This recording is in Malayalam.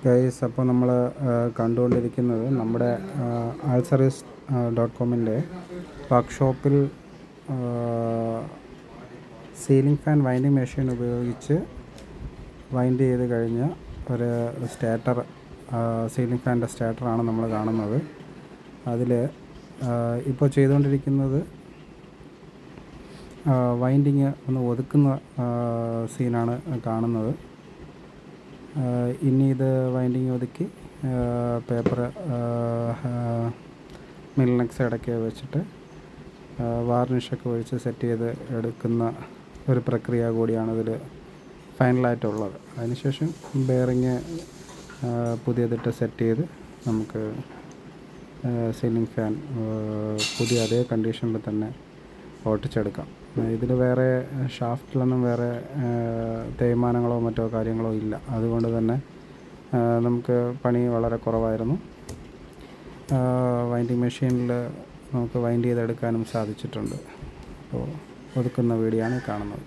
ഗൈസ്, അപ്പോൾ നമ്മൾ കണ്ടുകൊണ്ടിരിക്കുന്നത് നമ്മുടെ alsaris.com-ൻ്റെ വർക്ക്ഷോപ്പിൽ സീലിംഗ് ഫാൻ വൈൻഡിങ് മെഷീൻ ഉപയോഗിച്ച് വൈൻഡ് ചെയ്ത് കഴിഞ്ഞ ഒരു സ്റ്റാർട്ടർ, സീലിംഗ് ഫാനിൻ്റെ സ്റ്റാർട്ടറാണ് നമ്മൾ കാണുന്നത്. അതിൽ ഇപ്പോൾ ചെയ്തുകൊണ്ടിരിക്കുന്നത് വൈൻഡിങ് ഒന്ന് ഒതുക്കുന്ന സീനാണ് കാണുന്നത്. ഇനി ഇത് വൈൻഡിങ് ഒതുക്കി പേപ്പർ മിൽനെക്സ് ഇടയ്ക്ക് വെച്ചിട്ട് വാർണിഷൊക്കെ ഒഴിച്ച് സെറ്റ് ചെയ്ത് എടുക്കുന്ന ഒരു പ്രക്രിയ കൂടിയാണ് ഇതിൽ ഫൈനലായിട്ടുള്ളത്. അതിനുശേഷം ബെയറിങ് പുതിയതിട്ട് സെറ്റ് ചെയ്ത് നമുക്ക് സീലിംഗ് ഫാൻ പുതിയ അതേ കണ്ടീഷനിൽ തന്നെ ഓട്ടിച്ചെടുക്കാം. ഇതിൽ വേറെ ഷാഫ്റ്റിലൊന്നും വേറെ തേയ്മാനങ്ങളോ മറ്റോ കാര്യങ്ങളോ ഇല്ല. അതുകൊണ്ട് തന്നെ നമുക്ക് പണി വളരെ കുറവായിരുന്നു. വൈൻഡിങ് മെഷീനിൽ നമുക്ക് വൈൻഡ് ചെയ്തെടുക്കാനും സാധിച്ചിട്ടുണ്ട്. അപ്പോൾ ഒതുക്കുന്ന വീഡിയോ ആണ് കാണുന്നത്.